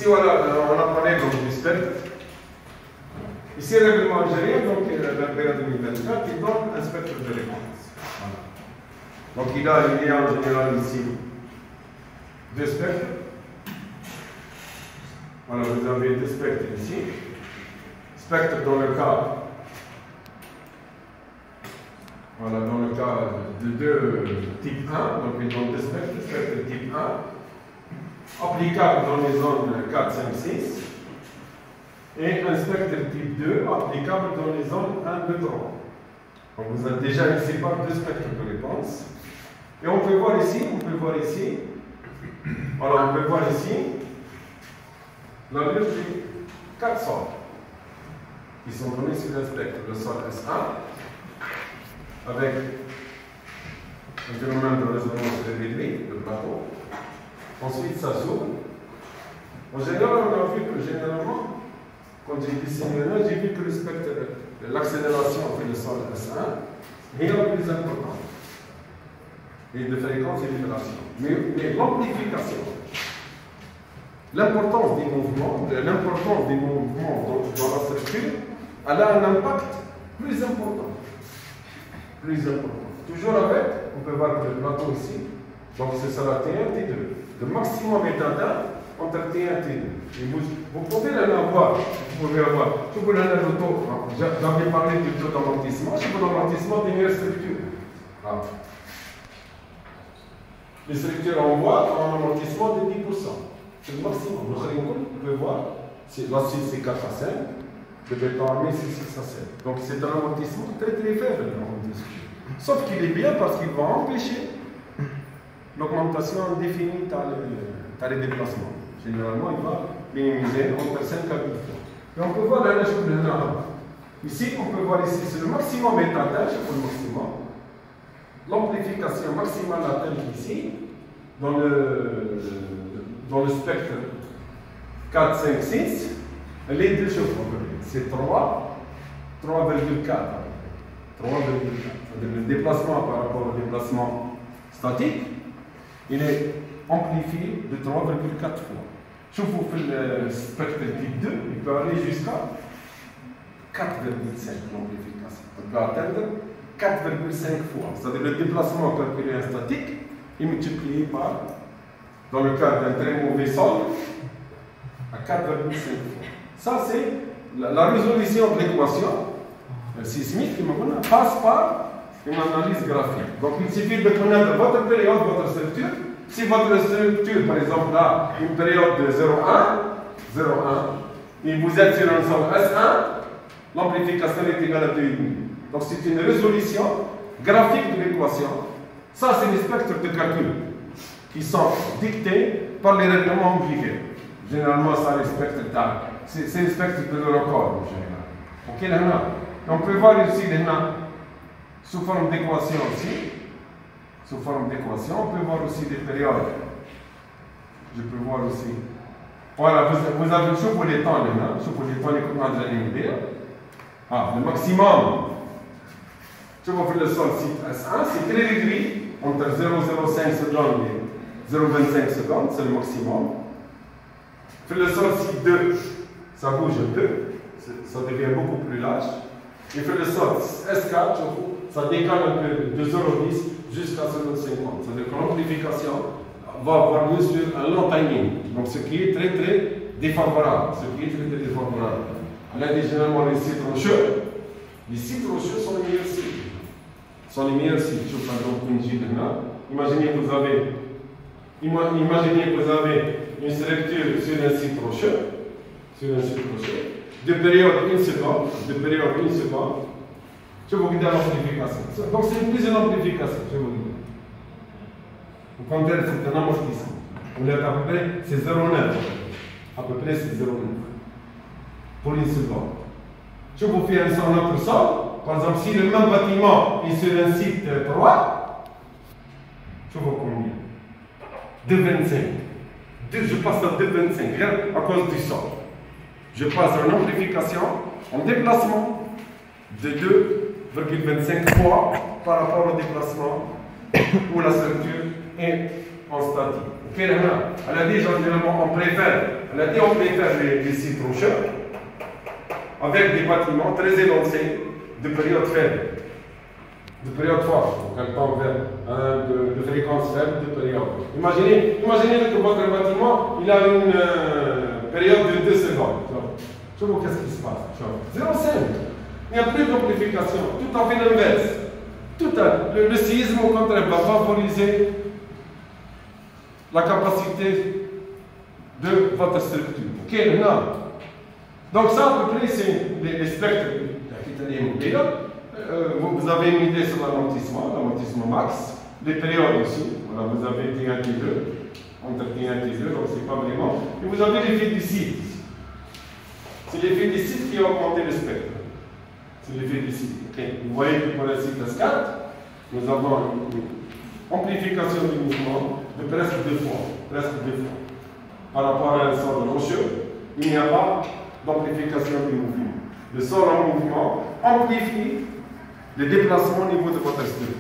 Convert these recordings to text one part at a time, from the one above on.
voilà, on a parlé donc du spectre. Ici, le règlement algérien, donc la période 2024, il donne un spectre de réponse. Voilà. Donc il y a en général ici deux spectres. Voilà, vous avez deux spectres ici. Spectre dans le cas, voilà, dans le cas de deux type 1, donc ils ont deux spectres, spectre type 1, applicable dans les zones 4, 5, 6, et un spectre type 2, applicable dans les zones 1, 2, 3. Donc vous avez déjà ici par deux spectres de réponse. Et on peut voir ici, voilà, on peut voir ici, la liste des 4 sols qui sont donnés sur le spectre. Le sol S1, avec un phénomène de résonance réduit, le plateau. Ensuite, ça s'ouvre. En général, on a vu que généralement, quand j'ai dessiné là, j'ai vu que le spectre, l'accélération fait le sol S1 est la plus importante. Et de fréquence et d'ittération. Mais l'amplification, l'importance des mouvements dans la structure, elle a un impact plus important. Toujours avec, on peut voir le plateau ici, donc c'est ça la T1, T2. Le maximum est atteint entre T1 et T2. Et vous pouvez l'avoir, je vous l'en j'avais parlé du taux d'amortissement, je vous l'amortissement des meilleures structures. Ah. Les structures en bois ont un amortissement de 10%. C'est le maximum. Vous pouvez voir, l'acier c'est 4 à 5, le béton armé c'est 6 à 7. Donc c'est un amortissement très faible. Sauf qu'il est bien parce qu'il va empêcher l'augmentation indéfinie dans les déplacements. Généralement, il va minimiser entre 5 à 8 fois. Et on peut voir la chose de ici, on peut voir ici, c'est le maximum est atteint, c'est le maximum. L'amplification maximale atteinte ici, dans le spectre 4, 5, 6, elle est de choses. C'est 3,4. Le déplacement par rapport au déplacement statique, il est amplifié de 3,4 fois. Si vous faites le spectre type 2, il peut aller jusqu'à 4,5 l'amplification. On peut atteindre 4,5 fois. C'est-à-dire le déplacement calculé en statique est multiplié par, dans le cas d'un très mauvais sol, à 4,5 fois. Ça, c'est la résolution de l'équation sismique qui passe par une analyse graphique. Donc, il suffit de connaître votre période, votre structure. Si votre structure, par exemple, a une période de 0,1, et vous êtes sur un sol S1, l'amplification est égale à 2,5. Donc, c'est une résolution graphique de l'équation. Ça, c'est les spectres de calcul qui sont dictés par les règlements amplifiés. Généralement, ça respecte c'est le spectre de record en général. Ok, là, on peut voir ici les sous forme d'équation aussi. Sous forme d'équation, on peut voir aussi des périodes. Je peux voir aussi. Voilà, vous avez sous pour les temps, sous pour les temps, les courants de l'année. Ah, le maximum. Je vous fais le sol site S1, c'est très réduit, entre 0,05 secondes et 0,25 secondes, c'est le maximum. Fais le sol site 2, ça bouge un peu, ça devient beaucoup plus large. Et fais le sol S4, ça décale un peu de 0,10 jusqu'à 0,50. C'est-à-dire que l'amplification va avoir lieu sur un long timing. Donc ce qui est très défavorable. On a généralement les sites rocheux. Les sites rocheux sont les meilleurs sites. Je par exemple une gîte là. Imaginez que vous avez une structure sur un site rocheux. De période 1 seconde. Je vais vous guider à l'amplification. Donc c'est une plus amplification, je vous dis. Au contraire, c'est un amortissement. On est à peu près, c'est 0,9. À peu près, c'est 0,9. Pour une seconde. Je vous fais un autre sol. Par exemple, si le même bâtiment est sur un site 3, je vois combien 2,25. Je passe à 2,25, rien à cause du sol. Je passe à une amplification en déplacement de 2,25 fois par rapport au déplacement où la structure est en statique. Ok, elle a dit généralement on préfère les sites rocheux avec des bâtiments très élancés de période faible, de période forte, donc un temps de fréquence faible, de période. Imaginez que votre bâtiment il a une période de 2 secondes. Je vois qu'est-ce qui se passe. 0,5. Il n'y a plus d'amplification, tout à fait l'inverse. Le séisme, au contraire, va favoriser la capacité de votre structure. Ok, maintenant. Donc, ça, à peu près, c'est les spectres immobiliers. Vous avez une idée sur l'amortissement max, les périodes aussi. Voilà, vous avez T1, T2, entre T1 et T2, donc c'est pas vraiment. Et vous avez l'effet du site. C'est l'effet du site qui a augmenté le spectre. C'est l'effet du site. Okay. Vous voyez que pour le site S4, nous avons une amplification du mouvement de presque 2 fois. Par rapport à un sol rocheux, il n'y a pas d'amplification du mouvement. Le sol en mouvement amplifie le déplacement au niveau de votre structure.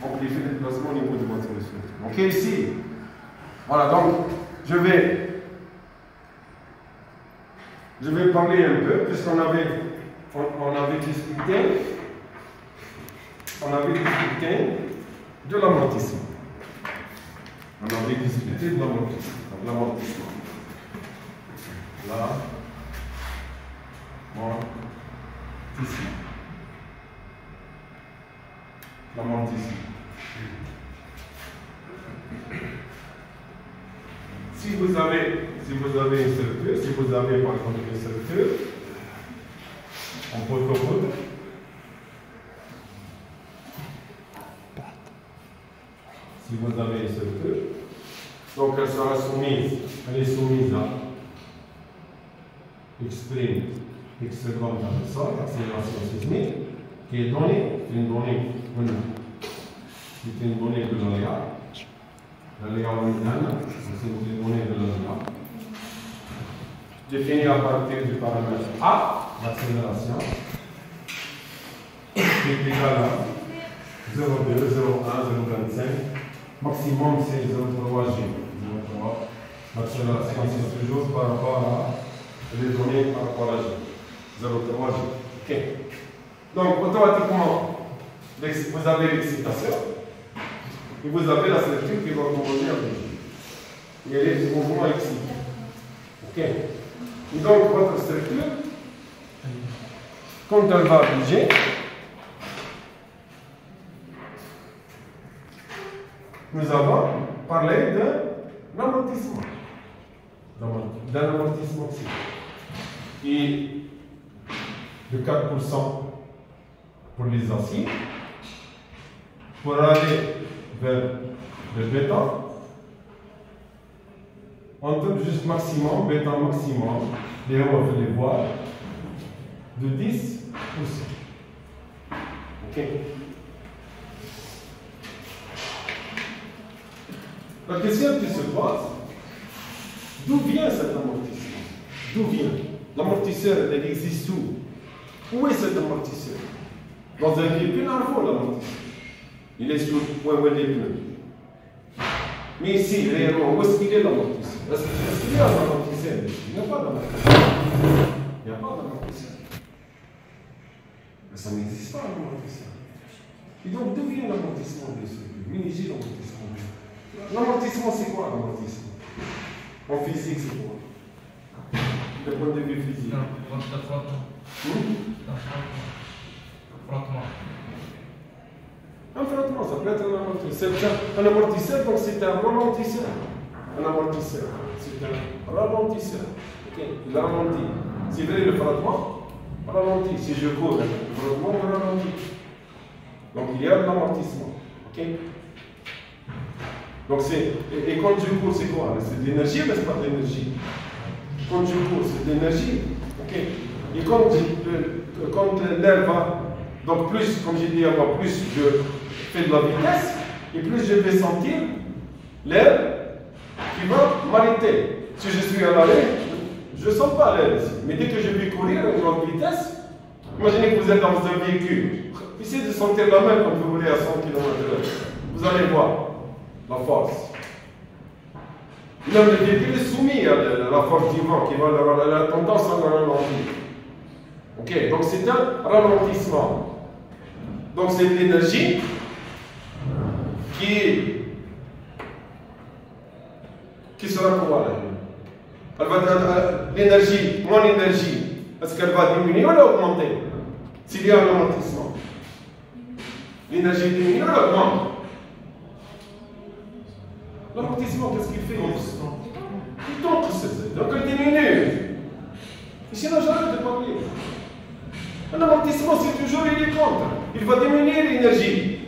Amplifie le déplacement au niveau de votre structure. Ok, ici. Voilà, donc je vais parler un peu, puisqu'on avait discuté de l'amortissement. Là, l'amortissement. Si vous avez une structure, si vous avez par exemple une structure en poteau-poteau, si vous avez une structure, donc elle sera soumise, elle est soumise à X', X secondes dans le sol, accélération sismique, qui est donnée, c'est une donnée de l'aléa. L'aléa moyenne, c'est une donnée de l'aléa. Définie à partir du paramètre A, l'accélération, qui est égal à 0,2, 0,1, 0,25. Maximum c'est 0,3 G. L'accélération c'est toujours par rapport à les données par rapport à G. 0,3 G. Ok. Donc automatiquement, vous avez l'excitation et vous avez la structure qui va composer avec G. Et elle est mouvement excité. Ok. Et donc votre structure, quand elle va bouger, nous avons parlé de l'amortissement. D'un amortissement aussi. Et de 4% pour les aciers. Pour aller vers le béton, on trouve juste maximum, béton maximum, les hauts et les voiles, de 10%. Ok. La question qui se pose, d'où vient cet amortissement? D'où vient? L'amortisseur, il existe où? Où est cet amortisseur? Dans un véhicule, il faut l'amortisseur. Il est sur le point où il est pneus. Mais ici, réellement, où est-ce qu'il est l'amortisseur? Est-ce qu'il y a un amortisseur? Il n'y a pas d'amortisseur. Il n'y a pas d'amortisseur. Mais ça n'existe pas, l'amortisseur. Et donc, d'où vient l'amortissement de ce véhicule? L'amortissement. L'amortissement, c'est quoi l'amortissement? En physique, c'est quoi? Du point de vue physique. Un frottement, ça peut être un amortisseur. Un amortisseur, donc c'est un ralentisseur. Un amortisseur, c'est un ralentisseur. Okay. Il ralentit. C'est vrai, le frottement ralentit. Si je cours, le frottement ralentit. Donc il y a de l'amortissement. Okay. Donc et quand je cours, c'est quoi? C'est de l'énergie, mais ce n'est pas de l'énergie. Quand je cours, c'est de l'énergie. Okay. Et quand l'air va, donc plus, comme j'ai dit avant, plus je fais de la vitesse, et plus je vais sentir l'air qui va m'arrêter. Si je suis à l'arrêt, je ne sens pas l'air ici. Mais dès que je vais courir à grande vitesse, imaginez que vous êtes dans un véhicule. Essayez de sentir la main quand vous roulez à 100 km/h. Vous allez voir la force. Même le véhicule est soumis à la force du vent qui va avoir la tendance à ralentir. Ok, donc c'est un ralentissement. Donc c'est de l'énergie qui sera quoi là? L'énergie, mon énergie, est-ce qu'elle va diminuer ou augmenter? S'il y a un ralentissement. L'énergie diminue ou augmente? L'amortissement, qu'est-ce qu'il fait? Il tombe, donc il diminue. Et sinon, j'arrête de parler. Un amortissement, c'est toujours il est contre. Il va diminuer l'énergie.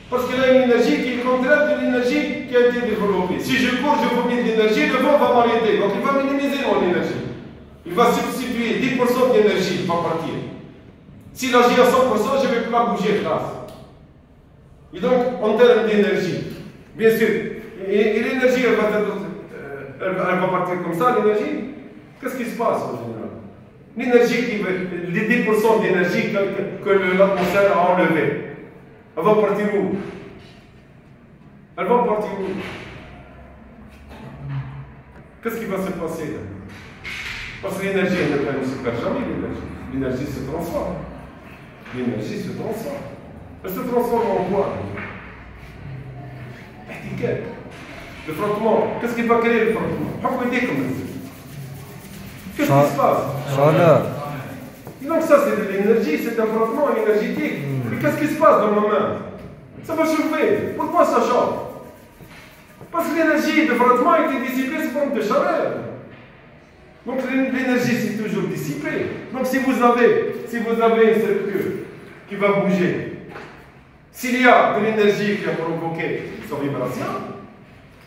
Parce qu'il a une énergie qui est contraire de l'énergie qui a été développée. Si je cours, je vomis de l'énergie, le vent va m'arrêter. Donc il va minimiser mon énergie. Il va substituer 10% d'énergie, il va partir. S'il agit à 100%, je ne vais pas bouger là. Et donc, en termes d'énergie, bien sûr, et l'énergie, elle va partir comme ça, l'énergie. Qu'est-ce qui se passe en général? L'énergie, les 10% d'énergie que l'atmosphère a enlevé, elle va partir où? Elle va partir où? Qu'est-ce qui va se passer là? Parce que l'énergie, elle ne se perd jamais, l'énergie. L'énergie se transforme. L'énergie se transforme. Elle se transforme en quoi? Étiquette. Le frottement. Qu'est-ce qui va créer le frottement? Qu'est-ce qui se passe? Et donc ça c'est de l'énergie, c'est un frottement énergétique. Et qu'est-ce qui se passe dans ma main? Ça va chauffer. Pourquoi ça chauffe? Parce que l'énergie de frottement a été dissipée sous forme de chaleur. Donc l'énergie c'est toujours dissipée. Donc si vous avez une structure qui va bouger, s'il y a de l'énergie qui a provoqué sa vibration,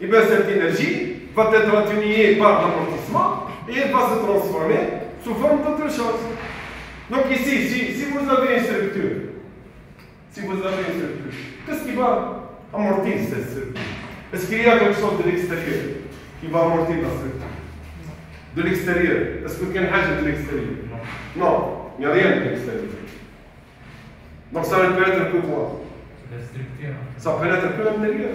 et bien cette énergie va être atténuée par l'amortissement et elle va se transformer sous forme d'autre chose. Donc ici, si vous avez une structure, qu'est-ce qui va amortir cette structure? Est-ce qu'il y a quelque chose de l'extérieur qui va amortir la structure? De l'extérieur. Est-ce qu'il y a quelque chose de l'extérieur? Non, il n'y a rien de l'extérieur. Donc ça ne peut être que quoi? Ça peut être que intérieur.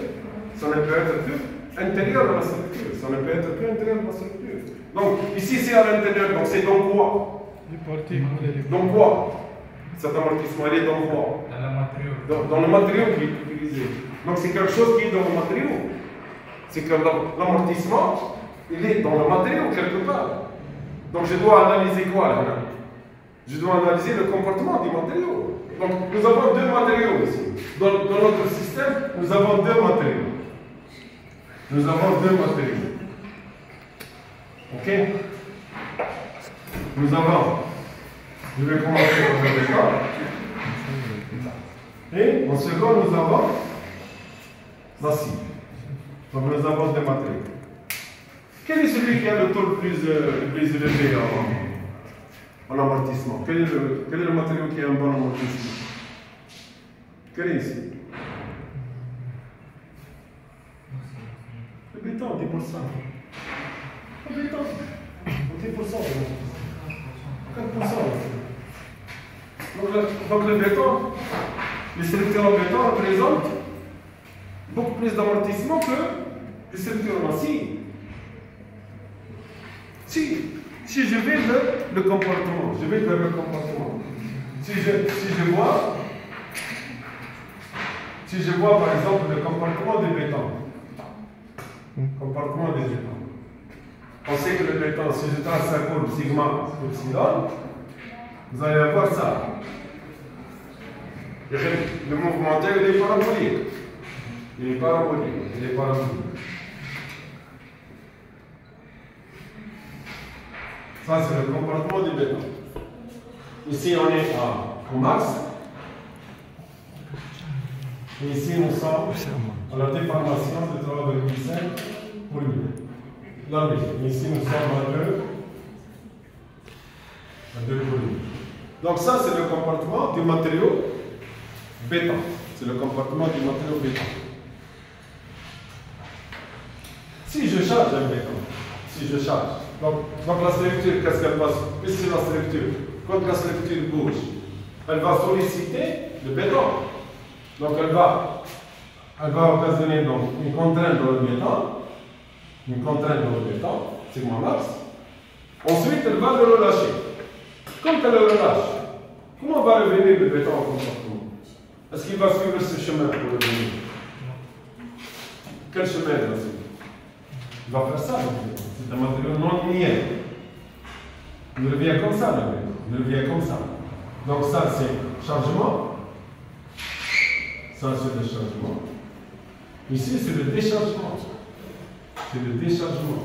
Ça ne peut être que intérieur de la structure. Ça ne peut être que intérieur de la structure. Donc ici c'est à l'intérieur. Donc c'est dans quoi? Dans quoi? Cet amortissement, il est dans quoi? Dans le matériau qui est utilisé. Donc c'est quelque chose qui est dans le matériau. C'est que l'amortissement, il est dans le matériau quelque part. Donc je dois analyser quoi là? Je dois analyser le comportement du matériau. Donc nous avons deux matériaux ici. Dans notre système, nous avons deux matériaux. Ok? Nous avons, je vais commencer par le béton. Et en second, nous avons l'acier. Donc nous avons deux matériaux. Quel est celui qui a le taux le plus élevé en amortissement? Quel est le matériau qui a un bon amortissement? Quel est ici? Le béton, 10%. Le béton, 10%. 4%. Donc le béton, les structures en béton représentent beaucoup plus d'amortissement que les structures en acier. Si je vais vers le comportement, si je vois par exemple le comportement des bétons, on sait que le béton, si je trace un courbe sigma epsilon, vous allez avoir ça. Le mouvement il est parabolique. Ça, c'est le comportement du béton. Ici, on est au max. Et ici, nous sommes à la déformation de 3,5 pour 1000. Là, oui. Ici, nous sommes à 2 pour 1000. Donc, ça, c'est le comportement du matériau béton. Si je charge un béton, donc la structure, qu'est-ce qu'elle passe? Puisque la structure, quand la structure bouge, elle va solliciter le béton. Donc elle va occasionner une contrainte dans le béton. une contrainte dans le béton, sigma max. Ensuite, elle va le relâcher. Quand elle le relâche, comment va revenir le béton en comportement? Est-ce qu'il va suivre ce chemin pour revenir? Quel chemin il va suivre? Il va faire ça, c'est un matériau non linéaire. Il revient comme ça, le béton. Il revient comme ça. Donc ça, c'est chargement. Ça, c'est le chargement. Ici, c'est le déchargement. C'est le déchargement.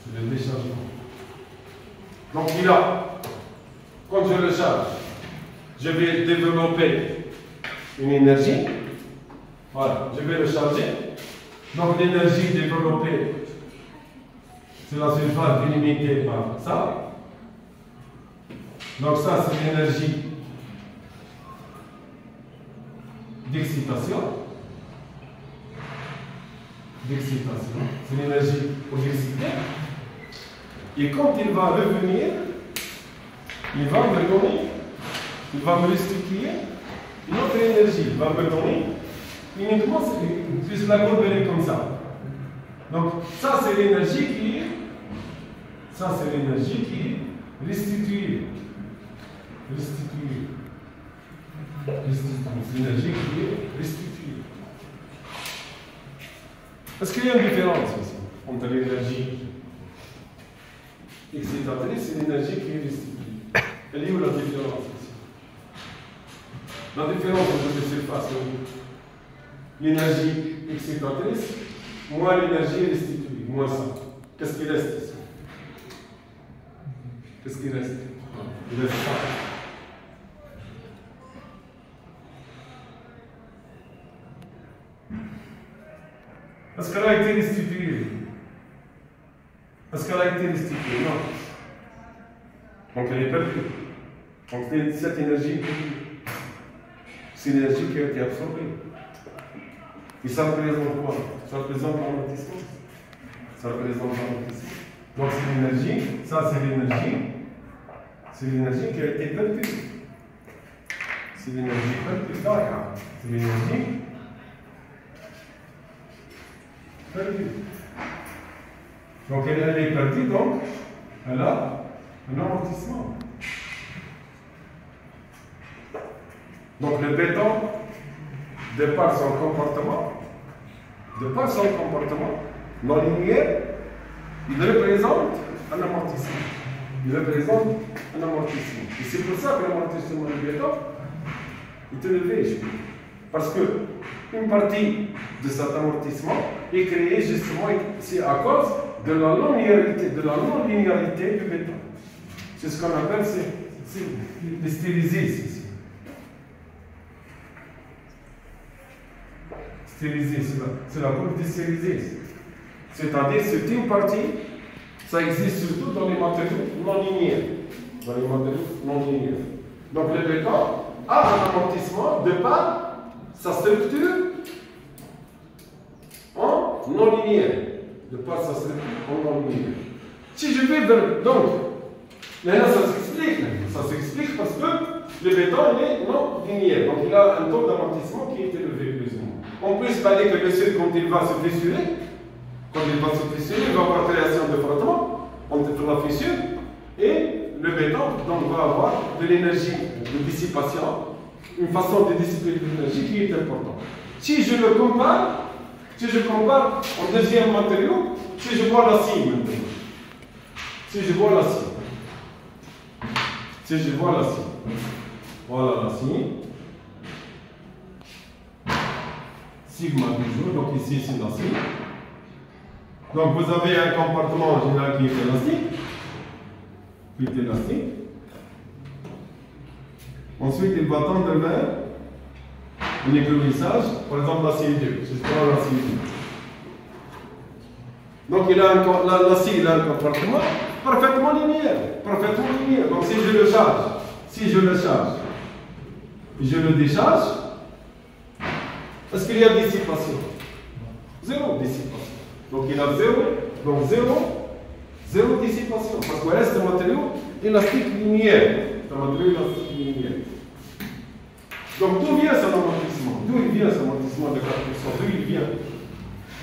C'est le déchargement. Donc, il a, quand je le charge, je vais développer une énergie. Voilà, je vais le charger. Donc, l'énergie développée, c'est la surface délimitée par ça. Donc, ça, c'est l'énergie d'excitation. C'est l'énergie pour l'exciter. Et quand il va revenir, il va me donner, il va me restituer une autre énergie. Il va me donner uniquement, plus la courbe est comme ça. Donc, ça c'est l'énergie qui est, restituée. C'est l'énergie qui est restituée. Est-ce qu'il y a une différence ici entre l'énergie excitatrice et l'énergie qui est restituée? Elle est où la différence ici? La différence entre les surfaces, l'énergie excitatrice, moins l'énergie restituée, moins ça. Qu'est-ce qui reste ici? Qu'est-ce qui reste? Il reste ça. Est-ce qu'elle a été restituée? Est-ce qu'elle a été restituée? Non. Donc elle est perdue. Donc cette énergie, c'est l'énergie qui a été absorbée. Et ça représente quoi? Ça représente l'amortissement. Ça représente l'amortissement. Donc c'est l'énergie, ça c'est l'énergie. C'est l'énergie qui a été perdue. C'est l'énergie perdue. C'est l'énergie perdue. Donc elle est perdue, donc elle a un amortissement. Donc le béton, de par son comportement non linéaire, il représente un amortissement. Et c'est pour ça que l'amortissement du béton est élevé. Parce que une partie de cet amortissement est créée justement, c'est à cause de la non-linéarité du béton. C'est ce qu'on appelle les stérises ici. C'est la courbe de stérises. C'est-à-dire c'est une partie, ça existe surtout dans les matériaux non linéaires. Donc le béton a un amortissement de par sa structure en non linéaire. Si je vais vers. Donc, maintenant ça s'explique parce que le béton est non linéaire. Donc il a un taux d'amortissement qui est élevé plus ou moins. En plus, il fallait que le sol, quand il va se fissurer, il va avoir création de frottement entre la fissure et le béton, donc va avoir de l'énergie de dissipation, une façon de dissiper l'énergie qui est importante. Si je compare au deuxième matériau, si je vois l'acier maintenant, voilà l'acier, sigma toujours, donc ici c'est l'acier. Donc vous avez un comportement en général qui est élastique. Ensuite, il va tendre vers un écrevissage, par exemple l'acier 2. Je prends l'acier 2. Donc l'acier a un comportement parfaitement linéaire. Donc si je le charge, et je le décharge, est-ce qu'il y a dissipation? Zéro dissipation. Donc il a zéro dissipation. Parce qu'il reste un matériau élastique linéaire. Donc d'où vient cet amortissement? D'où il vient cet amortissement de 4%? D'où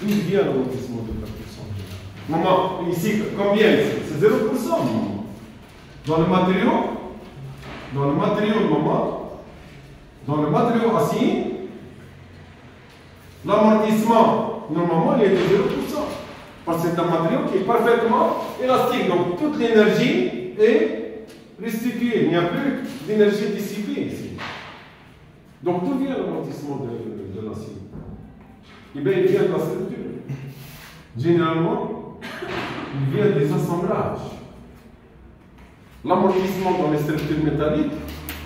il vient l'amortissement de 4%? Moment, ici, combien ici? C'est 0%. Dans le matériau, dans le matériau assis, l'amortissement, normalement, il est de 0%. Parce que c'est un matériau qui est parfaitement élastique. Donc, toute l'énergie est restituée. Il n'y a plus d'énergie dissipée ici. Donc, d'où vient l'amortissement de l'acier? Eh bien, il vient de la structure. Généralement, il vient des assemblages. L'amortissement dans les structures métalliques,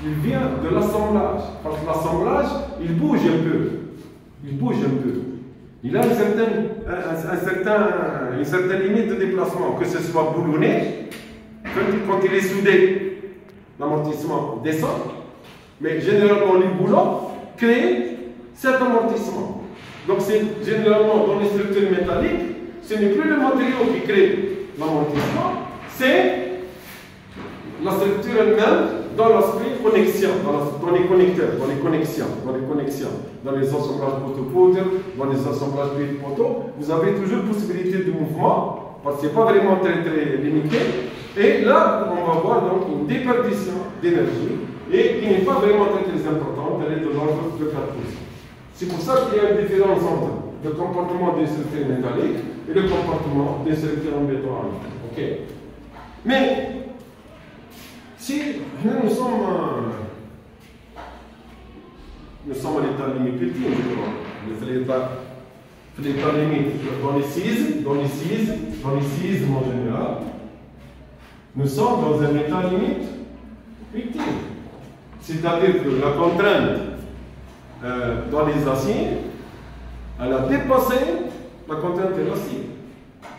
il vient de l'assemblage. Parce que l'assemblage, il bouge un peu. Il bouge un peu. Il a une certaine limite de déplacement, que ce soit boulonné, quand il est soudé, l'amortissement descend, mais généralement les boulons créent cet amortissement. Donc c'est généralement dans les structures métalliques, ce n'est plus le matériau qui crée l'amortissement, c'est la structure elle-même dans l'aspect connexion, dans les connecteurs, dans les connexions, dans les assemblages poteau-poudre, dans les assemblages pile-poteau, vous avez toujours possibilité de mouvement, parce que ce n'est pas vraiment très limité. Et là, on va voir donc une déperdition d'énergie, et qui n'est pas vraiment très importante, elle est de l'ordre de 4%. C'est pour ça qu'il y a une différence entre le comportement des structures métalliques et le comportement des structures en béton armé. Ok. Mais si nous sommes à l'état limite ultime, l'état limite dans les séismes en général, nous sommes dans un état limite ultime. C'est-à-dire que la contrainte dans les aciers, elle a dépassé la contrainte élastique.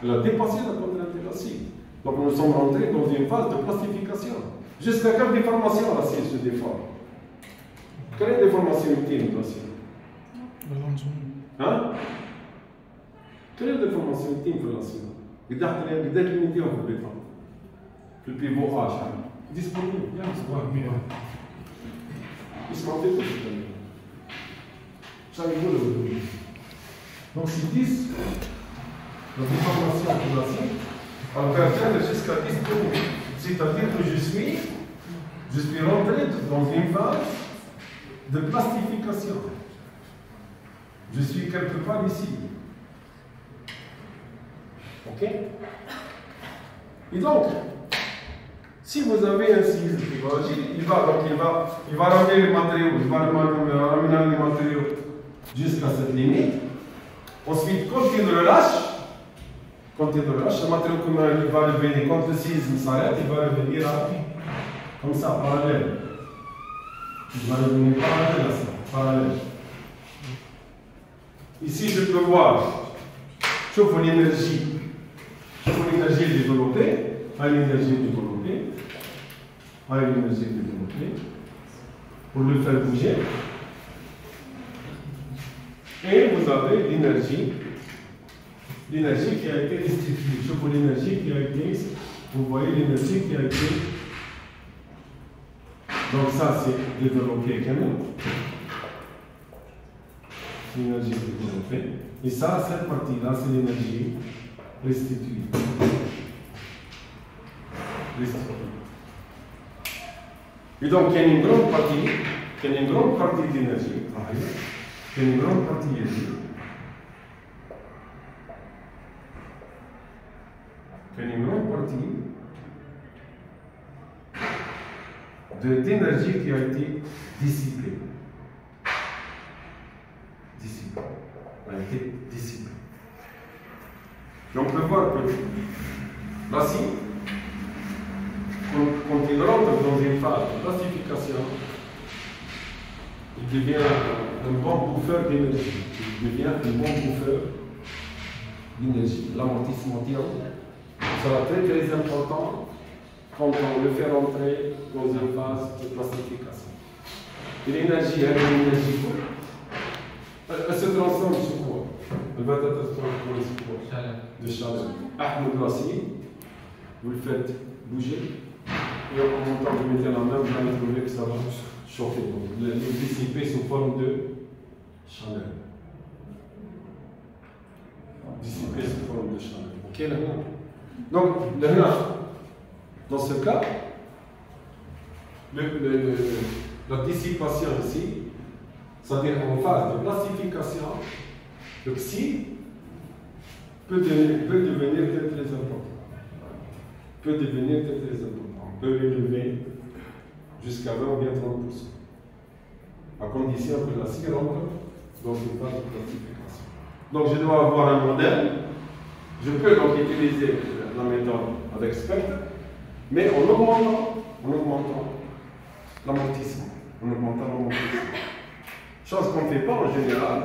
Elle a dépassé la contrainte élastique. Donc nous sommes rentrés dans une phase de plastification. Jusqu'à quelle déformation l'acier se déforme? Quelle est la déformation ultime de l'acier? Hein? Quelle est la déformation ultime de l'acier? قدرت limiter en béton. Le pivot H. Disponible. Il se montait tout de suite. Donc c'est 10, la déformation de l'acier, elle peut atteindre jusqu'à 10 tonnes. C'est-à-dire que je suis rentré dans une phase de plastification. Je suis quelque part ici. Ok? Et donc, si vous avez un séisme qui va agir, il va ramener les matériaux, il va ramener les matériaux jusqu'à cette limite. Ensuite, quand il le lâche, le matériau commun il va revenir, quand le séisme s'arrête, il va revenir comme ça, parallèle. Il va revenir parallèle à ça, parallèle. Ici, je peux voir, je vois l'énergie développée, pour le faire bouger. Et vous avez l'énergie qui a été restituée. Je vois l'énergie qui a été, vous voyez l'énergie qui a été. Donc ça c'est développé quand même. L'énergie développée. Et ça, cette partie-là, c'est l'énergie restituée. Et donc il y a une grande partie d'énergie. Il y a une grande partie ici. Il y a une grande partie d'énergie qui a été dissipée. Elle a été dissipée. Et on peut voir que l'acier, quand il rentre dans une phase de plastification, il devient un bon bouffeur d'énergie. L'amortissement sera très important quand on le fait rentrer dans une phase de plastification. Et l'énergie, elle est une énergie elle se transforme sur quoi? Elle va être transformée sur quoi? De chaleur. Ahmed l'acier, vous le faites bouger, et en montant, vous mettez la main, vous allez trouver que ça va chauffer. Donc, il est dissipé sous forme de chaleur. Dissipé sous forme de chaleur. qui est le NA. Donc, le NA, dans ce cas, la dissipation ici, c'est-à-dire en phase de plastification, le psi peut devenir très important. Peut devenir très important. On peut l'élever jusqu'à 20 ou bien 30%. À condition que la scie rentre dans une phase de plastification. Donc je dois avoir un modèle. Je peux donc utiliser la méthode avec Spectre, mais en augmentant l'amortissement. Chose qu'on ne fait pas en général.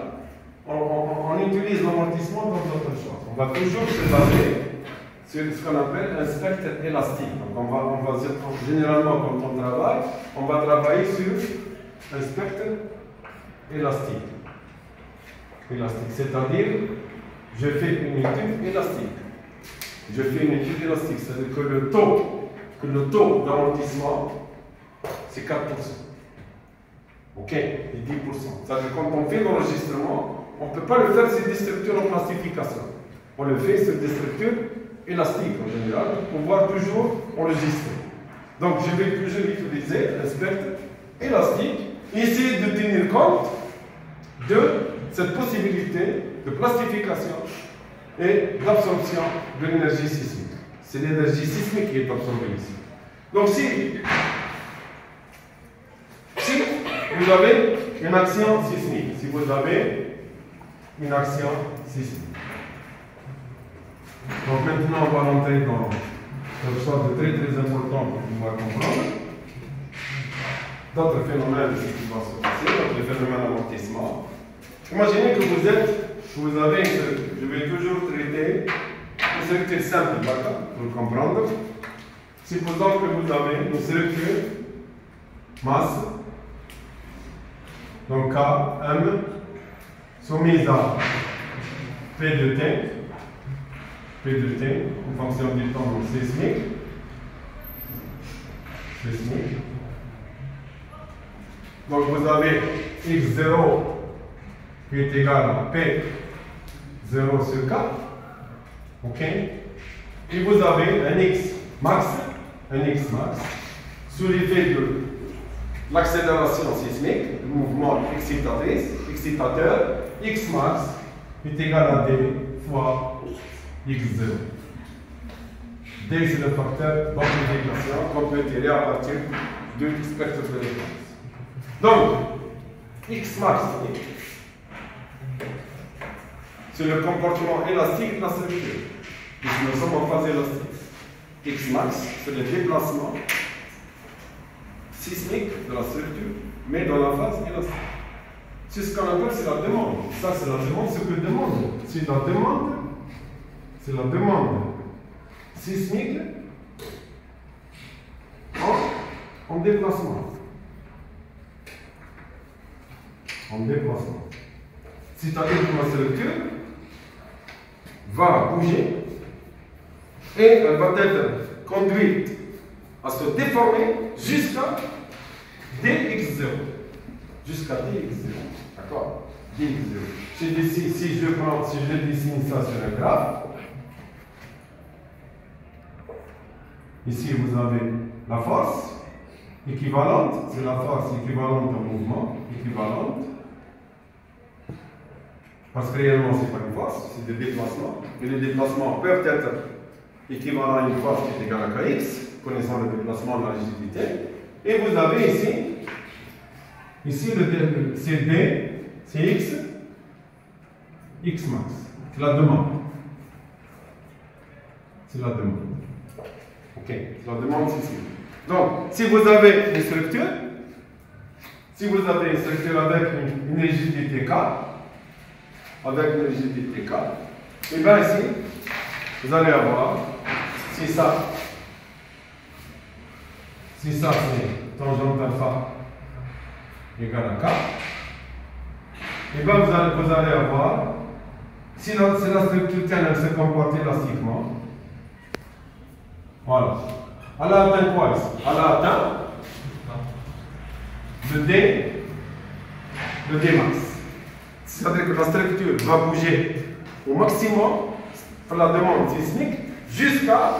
On utilise l'amortissement dans d'autres choses. On va toujours se baser sur ce qu'on appelle un spectre élastique. Donc généralement, quand on travaille, on va travailler sur un spectre élastique. C'est-à-dire, je fais une étude élastique. C'est-à-dire que le taux d'amortissement, c'est 4%. Ok, et 10%. C'est-à-dire quand on fait l'enregistrement, on ne peut pas le faire sur des structures en plastification. On le fait sur des structures élastiques en général pour pouvoir toujours enregistrer. Donc je vais toujours utiliser un spectre élastique et essayer de tenir compte de cette possibilité de plastification et d'absorption de l'énergie sismique. C'est l'énergie sismique qui est absorbée ici. Donc si vous avez une action sismique, donc maintenant on va rentrer dans quelque chose de très important pour pouvoir comprendre. D'autres phénomènes qui vont se passer, donc les phénomènes d'amortissement. Imaginez que vous avez, je vais toujours traiter une structure simple, d'accord, pour comprendre. Supposons que vous avez une structure masse, donc K, M, soumise à P de T, en fonction du temps sismique. Donc vous avez x0 qui est égal à P0 sur K. Ok. Et vous avez un x max sous l'effet de l'accélération sismique, le mouvement excitateur, x max est égal à d fois x0. D c'est le facteur d'amplification qu'on peut tirer à partir du spectre de référence. Donc, x max, c'est le comportement élastique de la structure. Puisque nous sommes en phase élastique. X max, c'est le déplacement sismique de la structure, mais dans la phase élastique. C'est ce qu'on appelle, c'est la demande. Ça, c'est la demande, ce que demande. C'est la demande sismique en déplacement. C'est-à-dire que la structure va bouger et elle va être conduite à se déformer jusqu'à dx0. D'accord? dx0. Si je dessine ça sur un graphe, ici vous avez la force équivalente, c'est la force équivalente au mouvement, parce que réellement ce n'est pas une force, c'est des déplacements. Et les déplacements peuvent être équivalents à une force qui est égale à kx, connaissant le déplacement de la rigidité. Et vous avez ici c'est d, c'est x max. C'est la demande. Ok, c'est la demande sismique. Donc, si vous avez une structure, avec une rigidité K, et bien ici, vous allez avoir, si ça c'est tangente alpha égale à K, et bien vous allez avoir, si la structure tient à se comporter élastiquement, voilà. Elle a atteint quoi ici? Elle a atteint le D max. C'est-à-dire que la structure va bouger au maximum la demande sismique jusqu'à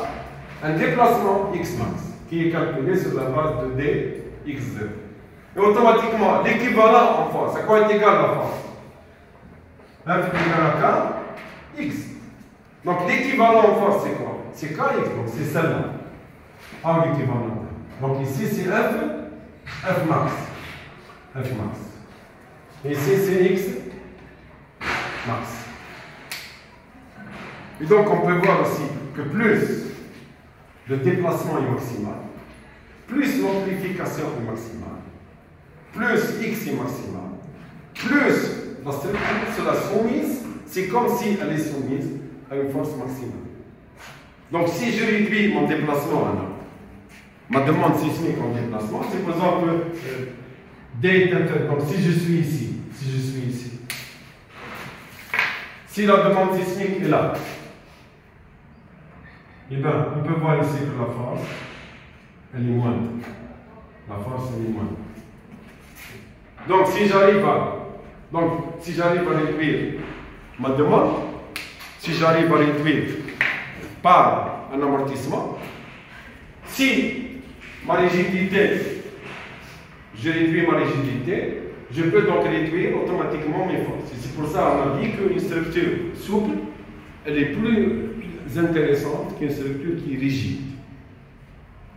un déplacement X max qui est calculé sur la base de D X0. Et automatiquement, l'équivalent en force, à quoi est égal la force? F égale à K, X. Donc l'équivalent en force, c'est quoi? C'est KX, donc c'est celle-là. Ah, l'équivalent. Donc ici, c'est F max. F max. Et ici, c'est X max. Et donc, on peut voir aussi que plus le déplacement est maximal, plus l'amplification est maximale, plus X est maximal, plus la structure sera soumise, c'est comme si elle est soumise à une force maximale. Donc, si je réduis mon déplacement, ma demande sismique en déplacement, supposons que D est interne. Donc, si je suis ici, si la demande sismique est là, eh bien, on peut voir ici que la force, elle est moindre. La force, elle est moindre. Donc, si j'arrive à réduire ma demande, si j'arrive à réduire par un amortissement, si ma rigidité, je réduis ma rigidité, je peux donc réduire automatiquement mes forces. C'est pour ça qu'on a dit qu'une structure souple, elle est plus intéressante qu'une structure qui est rigide.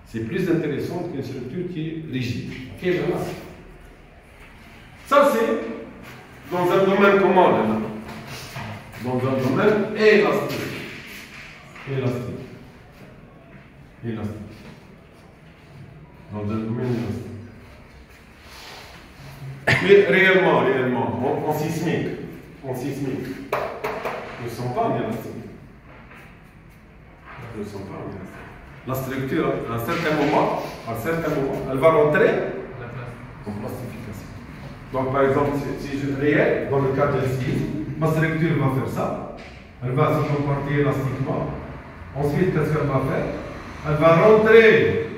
C'est plus intéressant qu'une structure qui est rigide. Ok, voilà. Ça, c'est dans un domaine comment, là? Dans un domaine élastique. Élastique. Dans un domaine élastique. Mais réellement, en sismique, nous ne sommes pas en élastique. Nous ne sommes pas en élastique. La structure, à un certain moment, elle va rentrer en plastification. Donc, par exemple, si je réel, dans le cas de sisme, ma structure va faire ça. Elle va se comporter élastiquement. Ensuite, qu'est-ce qu'elle va faire? Elle va rentrer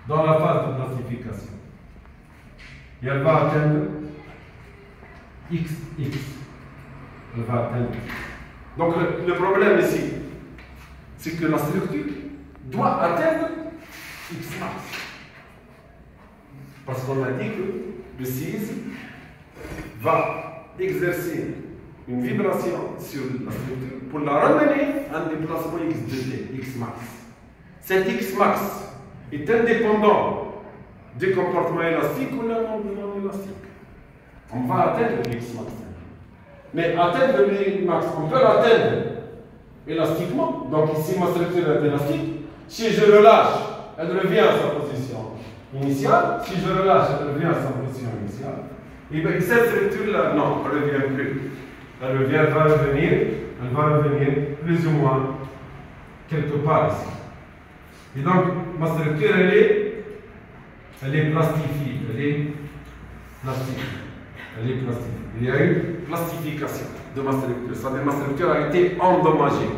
dans la phase de plastification. Et elle va atteindre XX. Elle va atteindre. Donc le problème ici, c'est que la structure doit atteindre X max. Parce qu'on a dit que le séisme va exercer une vibration sur la structure pour la ramener à un déplacement X de T, X max. Cet X max est indépendant du comportement élastique ou non élastique. On va atteindre le X max. Mais atteindre le X max, on peut l'atteindre élastiquement. Donc ici, ma structure est élastique. Si je relâche, elle revient à sa position initiale. Si je relâche, elle revient à sa position initiale. Et bien cette structure-là, non, elle ne revient plus. Elle va revenir plus ou moins quelque part ici. Et donc, ma structure, elle est plastifiée. Il y a eu plastification de ma structure. C'est-à-dire ma structure a été endommagée.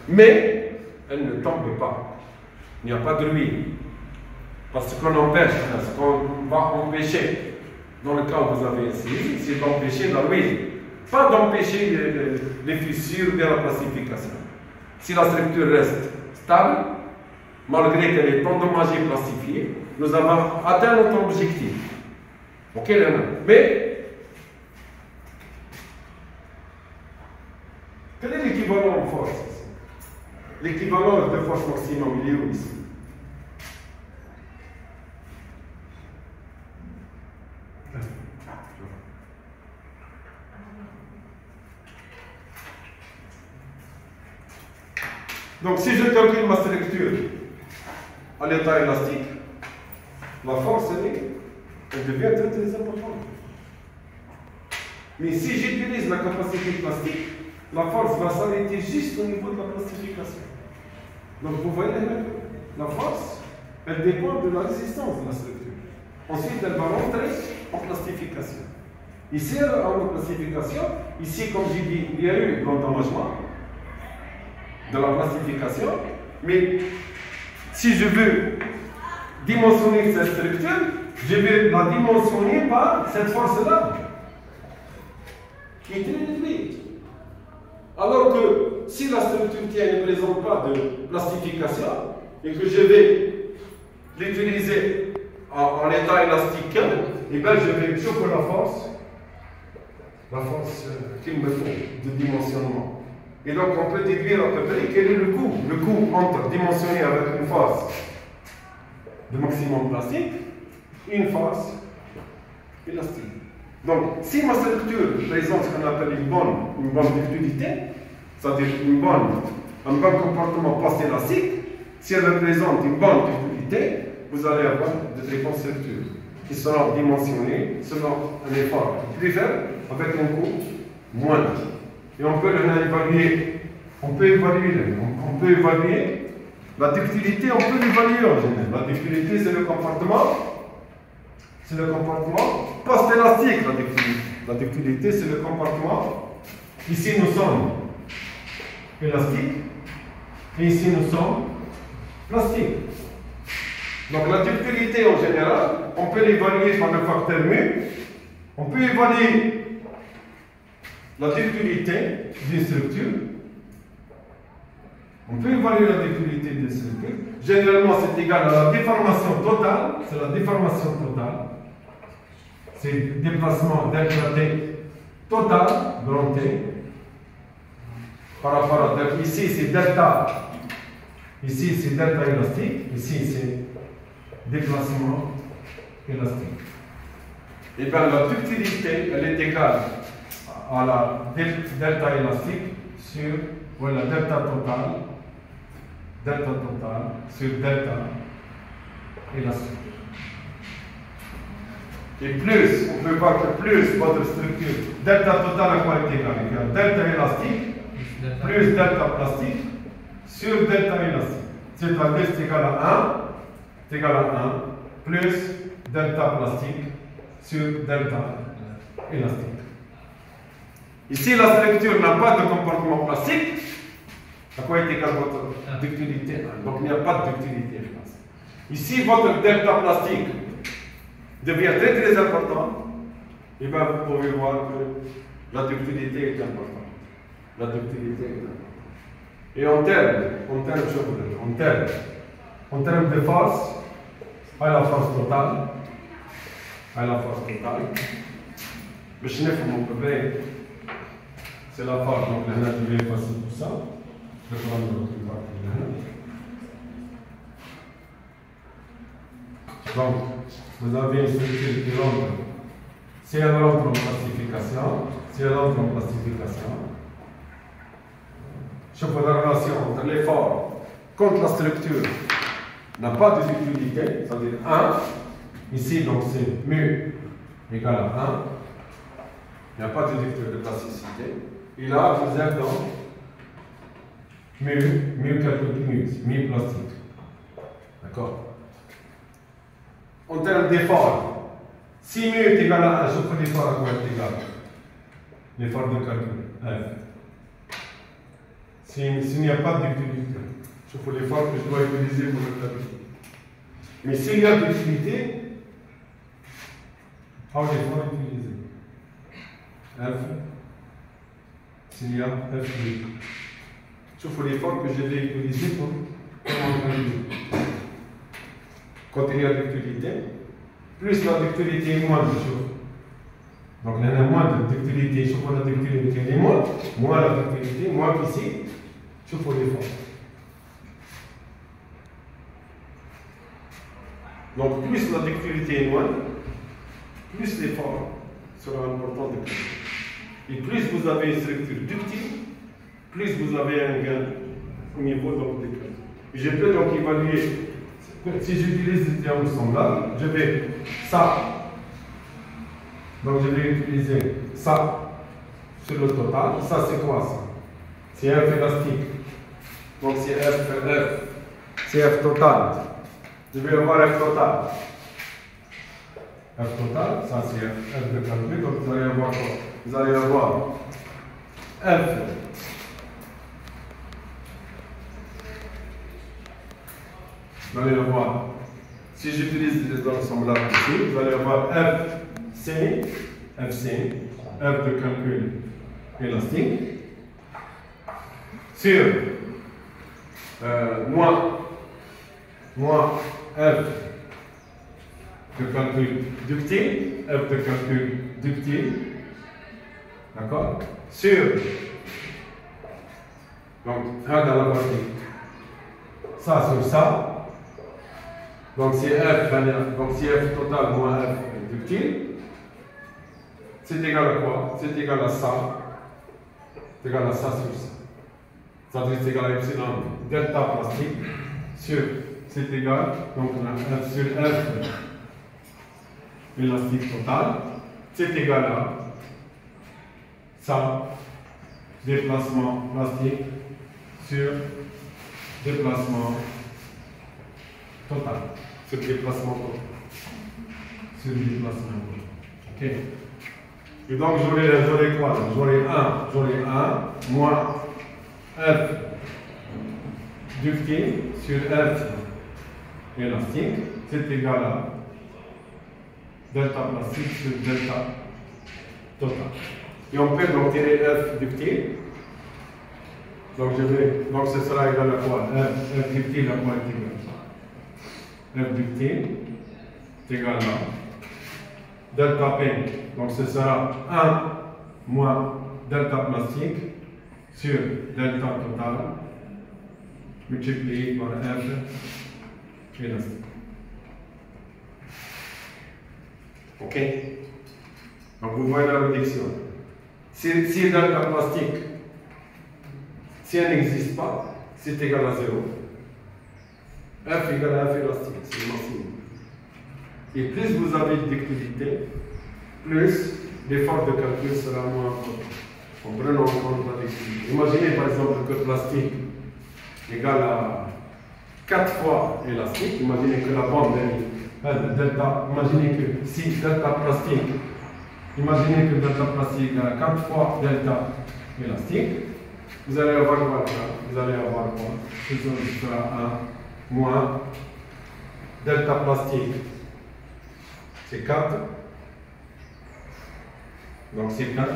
Mais elle ne tombe pas. Il n'y a pas de ruine. Parce qu'on empêche, ce qu'on va empêcher, dans le cas où vous avez essayé, c'est d'empêcher la ruine. Pas d'empêcher les fissures de la plastification. Si la structure reste stable, malgré qu'elle est endommagée et plastifiée, nous avons atteint notre objectif. Ok, Léna? Mais, quel est l'équivalent en force? L'équivalent de force maximum, il est où ici? Donc, si je calcule ma structure à l'état élastique, la force, elle devient très, très importante. Mais si j'utilise la capacité plastique, la force va s'arrêter juste au niveau de la plastification. Donc, vous voyez, la force, elle dépend de la résistance de la structure. Ensuite, elle va rentrer en plastification. Ici, elle est en plastification. Ici, comme j'ai dit, il y a eu l'endommagement de la plastification, mais si je veux dimensionner cette structure, je vais la dimensionner par cette force-là, qui est très réduite. Alors que si la structure ne présente pas de plastification et que je vais l'utiliser en état élastique, et bien je vais choper la force qu'il me faut de dimensionnement. Et donc on peut déduire à peu près quel est le coût. Le coût entre dimensionner avec une force de maximum plastique et une force élastique. Donc si ma structure présente ce qu'on appelle une bonne ductilité, c'est-à-dire un bon comportement post-élastique, si elle représente une bonne ductilité, vous allez avoir de très bonnes structures qui seront dimensionnées selon un effort plus faible avec un coût moindre. Et on peut évaluer. On peut évaluer la ductilité, on peut l'évaluer en général. La ductilité, c'est le comportement post-élastique, la ductilité. La ductilité, c'est le comportement. Ici, nous sommes élastiques et ici, nous sommes plastiques. Donc, la ductilité en général, on peut l'évaluer par le facteur mu. On peut évaluer la ductilité d'une structure. On peut évaluer la ductilité d'une structure. Généralement, c'est égal à la déformation totale. C'est la déformation totale. C'est le déplacement delta T total, grand T, par rapport à delta. Ici, c'est delta. Ici, c'est delta élastique. Ici, c'est déplacement élastique. Et bien, la ductilité, elle est égale à la delta élastique sur la delta totale sur delta élastique. Et plus, on peut voir que plus votre structure, delta totale à quoi est égal? Delta élastique plus delta plastique sur delta élastique. C'est-à-dire c'est égal à 1 plus delta plastique sur delta élastique. Ici, la structure n'a pas de comportement plastique. À quoi est égale votre ductilité? Donc, il n'y a pas de ductilité. Ici, votre delta plastique devient très très important. Et bien, vous pouvez voir que la ductilité est importante. La ductilité est importante. Et en termes de force, à la force totale, le chenef, c'est la force, donc là, je vais passer tout ça. Je vais prendre l'autre partie là. Donc, vous avez une structure qui rentre. Si elle rentre en plastification, je fais la relation entre l'effort contre la structure n'a pas de ductilité, c'est-à-dire 1. Ici, donc, c'est mu égale à 1. Il n'y a pas de ductilité de plasticité. Et là, vous êtes dans mu plastique. D'accord? En termes d'effort, si mu est égal à 1, je fais l'effort à quoi est égal? L'effort de calcul, F. S'il n'y a pas de ductilité, je fais l'effort que je dois utiliser pour le calcul. Mais s'il y a de ductilité, l'effort est utilisé. F. S'il y a F. Je fais l'effort que je vais utiliser pour calculer. Quand il y a ductilité, plus la ductilité est moindre, donc il y a moins de ductilité, je prends la ductilité est moins la ductilité, moins qu'ici, je fais l'effort. Donc plus la ductilité est moindre, plus l'effort sera important de plus. Et plus vous avez une structure ductile, plus vous avez un gain au niveau de l'école. Je peux donc évaluer. Si j'utilise des triangles semblables, je vais ça. Donc je vais utiliser ça sur le total. Ça c'est quoi ça? C'est F élastique. Donc c'est c'est F total. Je vais avoir F total. F total, ça c'est F de calcul. Donc vous allez avoir quoi? Vous allez avoir F. Vous allez avoir, si j'utilise des angles semblables ici, vous allez avoir FC, F de calcul élastique, sur moins F de calcul ductile, F de calcul ductile, d'accord, sur, donc, dans la partie, ça sur ça, donc si F total moins F ductile, c'est égal à quoi? C'est égal à ça, c'est égal à ça sur ça. C'est-à-dire c'est égal à epsilon delta plastique sur, c'est égal, donc on a F sur F élastique total, c'est égal à ça, déplacement plastique sur déplacement total. Sur déplacement total. Sur déplacement total. Ok. Et donc j'aurai quoi? J'aurai 1 moins F ductile sur F élastique, c'est égal à delta plastique sur delta total. Et on peut donc tirer F ductile. Donc ce sera égal à quoi? F ductile à quoi est égal? F ductile est égal à delta P. Donc ce sera 1 moins delta plastique sur delta total multiplié par F élastique. Ok? Donc vous voyez la réduction. Si delta plastique, si elle n'existe pas, c'est égal à 0. F égale à F élastique, c'est le maximum. Et plus vous avez de ductilité, plus l'effort de calcul sera moins important. En prenant en compte la ductilité. Imaginez par exemple que plastique égale à 4 fois élastique. Imaginez que la bande est delta. Imaginez que si delta plastique, imaginez que delta plastique égale à 4 fois delta élastique. Vous allez avoir quoi? Vous allez avoir quoi? Ce sera 1 moins delta plastique. C'est 4. Donc c'est 4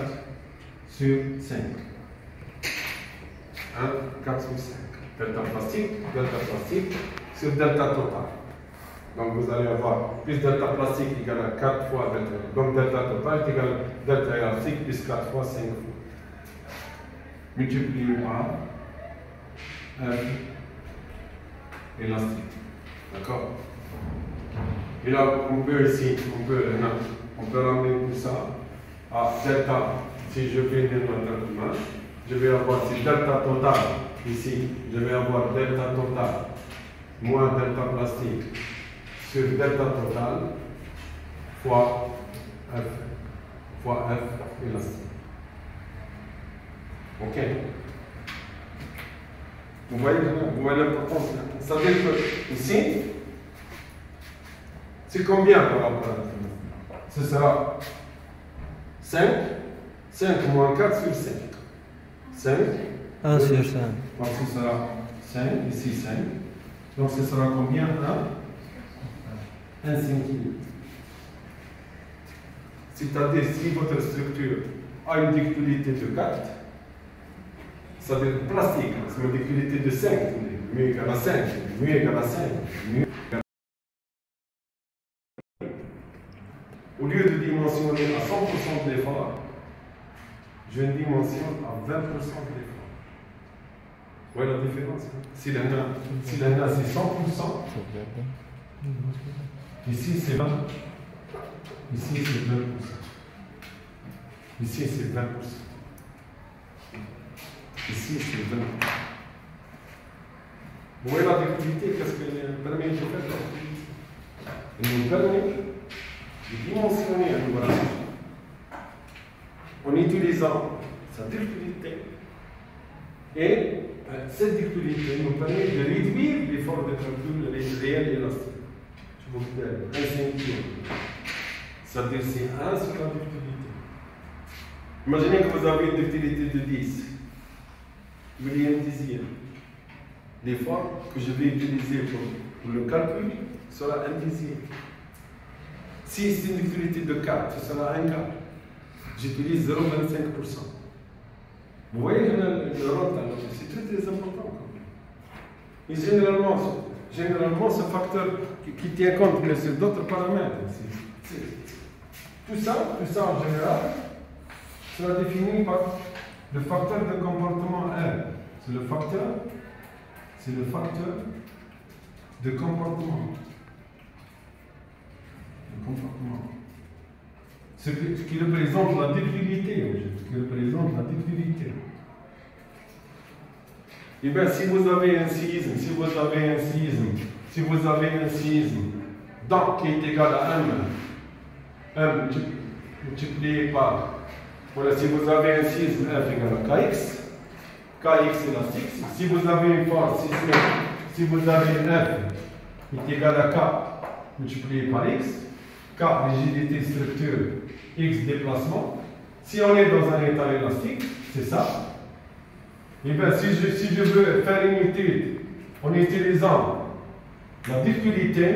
sur 5. 4 sur 5. Delta plastique sur delta total. Donc vous allez avoir plus delta plastique égale à 4 fois delta. Donc delta total est égal à delta élastique plus 4 fois 5 fois. Multiplié par F élastique. D'accord? Et là, on peut ici, on peut ramener tout ça à delta. Si je fais une note, je vais avoir si delta total ici, je vais avoir delta total moins delta plastique sur delta total fois F élastique. Ok? Vous voyez l'importance? C'est-à-dire que ici, c'est combien par rapport à la? Ce sera 5 moins 4 sur 5. 5. 1 sur 5. Donc ce sera 5, ici 5. Donc ce sera combien? 1 cinquième. C'est-à-dire si votre structure a une ductilité de 4, c'est-à-dire plastique, c'est une ductilité de 5, mu égale à 5, mu égale à 5, mu égale à 5. Au lieu de dimensionner à 100% de l'effort, je dimensionne à 20% de l'effort. Vous voyez la différence? Si l'un c'est 100%, ici c'est 20%. Ici c'est 20%. Ici c'est 20%. Ici c'est 20%. Vous voyez la ductilité, qu'est-ce qu'elle permet de faire? Elle nous permet de dimensionner un ouvrage en utilisant sa ductilité. Et cette ductilité nous permet de réduire l'effort de calcul réel et élastique. Je vous donne un cinquième. C'est-à-dire c'est 1 sur la ductilité. Imaginez que vous avez une ductilité de 10. Vous voulez un dixième. L'effort que je vais utiliser pour le calcul sera un dixième. Si c'est une ductilité de 4, ce sera un quart. J'utilise 0,25%. Vous voyez le rôle, c'est très Et généralement, ce facteur qui tient compte, mais c'est d'autres paramètres. Tout ça en général, sera défini par le facteur de comportement R. C'est le facteur de comportement. Ce qui représente la ductilité, Et bien, si vous avez un séisme, donc qui est égal à M multiplié par, voilà, si vous avez un séisme F égal à KX élastique, si vous avez une force sismique, si vous avez F qui est égal à K multiplié par X, K rigidité structure, X déplacement, si on est dans un état élastique, c'est ça. Et bien, si je veux faire une étude en utilisant la ductilité,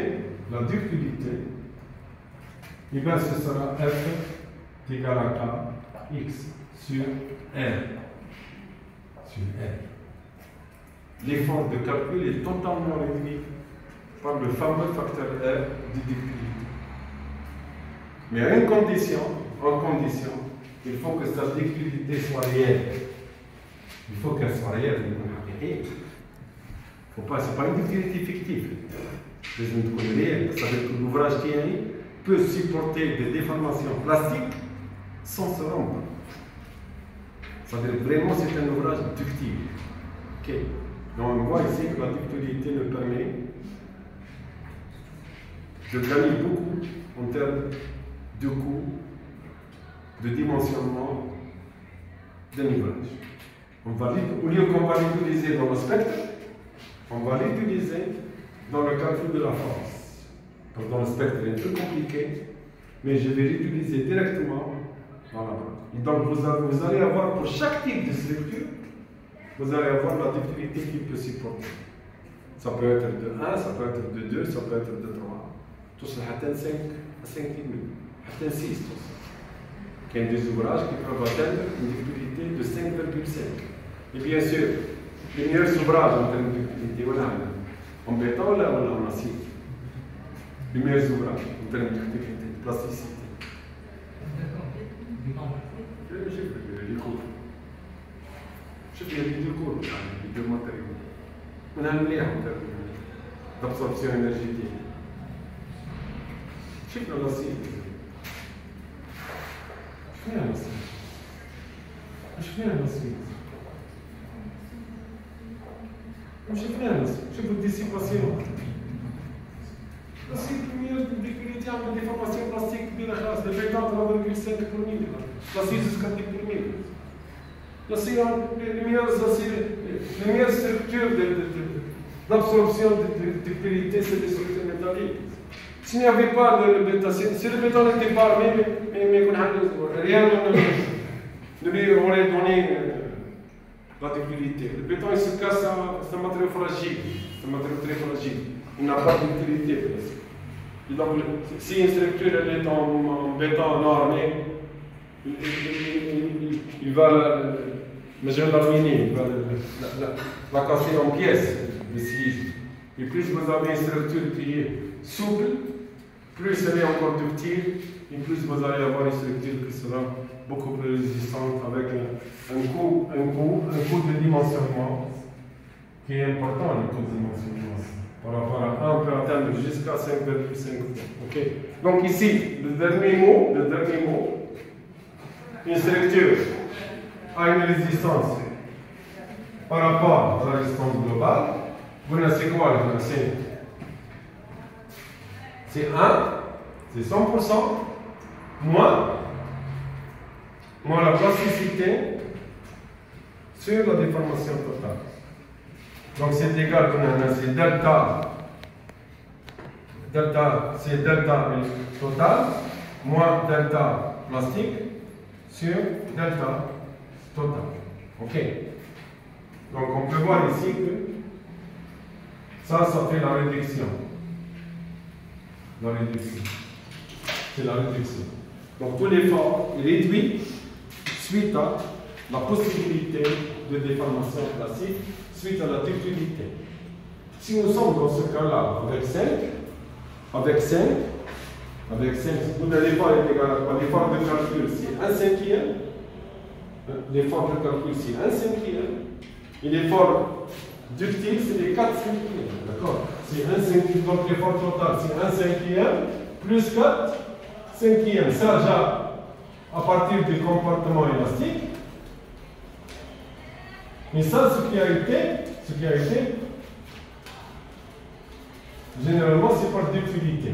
et bien ce sera F égal à K, X sur R. L'effort de calcul est totalement réduit par le fameux facteur R de ductilité. Mais à une condition, il faut que cette ductilité soit réelle. Il faut qu'elle soit réelle. Ce n'est pas une ductilité fictive. C'est une ductilité réelle. Ça veut dire que l'ouvrage qui est peut supporter des déformations plastiques sans se rompre. Ça veut dire vraiment c'est un ouvrage ductile. Ok. Donc on voit ici que la ductilité nous permet de gagner beaucoup en termes de coût, de dimensionnement d'un ouvrage. Au lieu qu'on va l'utiliser dans le spectre, on va l'utiliser dans le calcul de la force. Donc dans le spectre, il est plus compliqué, mais je vais l'utiliser directement dans la branche. Et donc vous allez avoir pour chaque type de structure, vous allez avoir la ductilité qu'il peut supporter. Ça peut être de 1, ça peut être de 2, ça peut être de 3. Tout ça atteint 5 à 5,5, atteint 6. Il y a des ouvrages qui peuvent atteindre une ductilité de 5,5. Et bien sûr, les meilleurs ouvrages en termes de ductilité, en béton là ou en acier. Les meilleurs ouvrages en termes de ductilité, de plasticité. شوف هي اللي تكون يعني بدون ماتيريال منها مليح d'absorption énergétique. شفنا الأصيل شوفوا الديسيباسيون الأصيل كمية ديكوليتي عمل ديفورماسيون بلاستيك كبيرة خلاص de 23,5 pour mille الأصيل jusqu'à 10 pour mille. Les meilleures structures d'absorption de ductilité, c'est des structures métalliques. S'il n'y avait pas le béton, si le béton n'était pas armé, rien ne lui aurait donné la ductilité. Le béton, il se casse, c'est un matériau fragile, c'est un matériau très fragile. Il n'a pas de ductilité. Et donc, si une structure est en béton non armé, il va mais je vais l'arminer, il va la casser en pièces, le séisme. Et plus vous avez une structure qui est souple, plus elle est encore ductile, et plus vous allez avoir une structure qui sera beaucoup plus résistante avec un coût de dimensionnement qui est important, le coût de dimensionnement. Par rapport à 1, on peut atteindre jusqu'à 5,5 fois. Okay. Donc ici, le dernier mot, une structure a une résistance par rapport à la résistance globale. Vous connaissez quoi? C'est 1, c'est 100%, moins la plasticité sur la déformation totale. Donc c'est égal, c'est delta total, moins delta plastique sur delta total. Ok. Donc on peut voir ici que ça fait la réduction. C'est la réduction. Donc tout l'effort est réduit suite à la possibilité de déformation plastique, suite à la ductilité. Si nous sommes dans ce cas-là, avec 5, vous n'allez pas être égal à quoi? L'effort de calcul, c'est 1/5. L'effort de calcul, c'est 1/5. Et l'effort ductile, c'est les 4/5. D'accord? C'est 1/5. Donc l'effort total, c'est 1/5 plus 4/5. Ça, déjà, à partir du comportement élastique. Mais ça, ce qui a été, généralement, c'est par ductilité.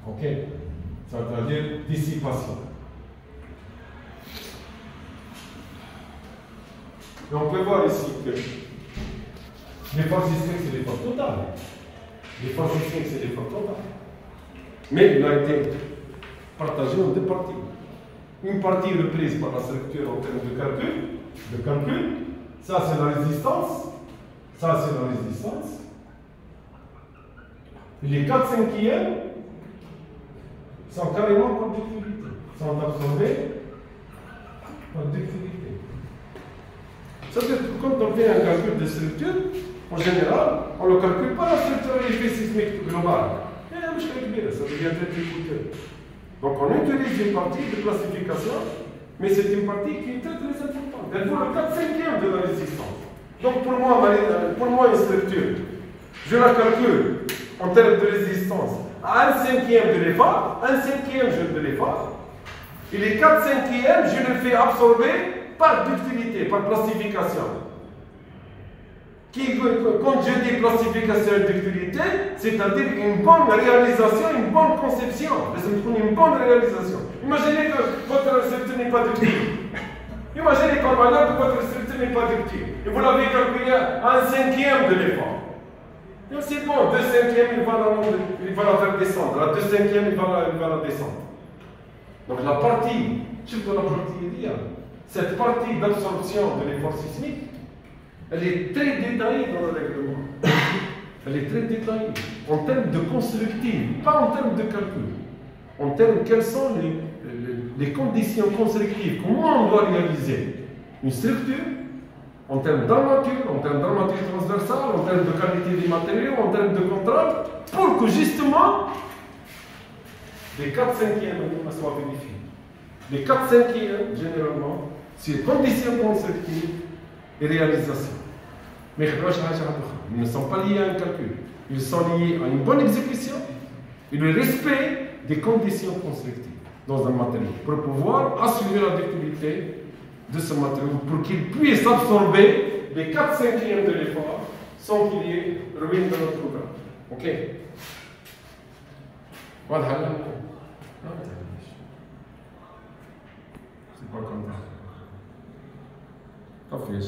OK? Ça veut dire dissipation. Et on peut voir ici que l'effort systémique, c'est l'effort total. L'effort systémique, c'est l'effort total. Mais il a été partagé en deux parties. Une partie reprise par la structure en termes de calcul. Ça, c'est la résistance. Et les 4/5 sont carrément par ductilité. Sont absorbés par ductilité. Ça, c'est quand on fait un calcul de structure, en général, on ne calcule pas la structure de l'effet sismique global. Ça devient très coûteux. Donc on utilise une partie de classification, mais c'est une partie qui est très importante. Elle vaut le 4/5 de la résistance. Donc pour moi, une structure, je la calcule en termes de résistance à 1/5 de l'effort, 1/5 de l'effort, et les 4/5 je le fais absorber par ductilité, par classification. Quand je dis classification et ductilité, c'est-à-dire une bonne réalisation, une bonne conception. Une bonne réalisation. Imaginez que votre structure n'est pas ductile. Imaginez comme maintenant que votre structure n'est pas ductile. Et vous l'avez calculé à 1/5 de l'effort. C'est bon, 2/5 il va la faire descendre. La 2/5 il va la descendre. Donc la partie, surtout la partie idéale, cette partie d'absorption de l'effort sismique, elle est très détaillée dans le règlement. Elle est très détaillée. En termes de constructive, pas en termes de calcul. En termes, quelles sont les conditions constructives? Comment on doit réaliser une structure? En termes d'armature, transversale, en termes de qualité des matériaux, en termes de contrôle, pour que justement les 4/5 soient vérifiés. Les 4/5, généralement, c'est conditions constructives et réalisation. Mais ils ne sont pas liés à un calcul. Ils sont liés à une bonne exécution et le respect des conditions constructives dans un matériau pour pouvoir assurer la ductilité de ce matériau pour qu'il puisse absorber les 4/5 de l'effort sans qu'il y ait ruine dans notre programme. OK? Voilà. C'est pas comme ça. Pas fait,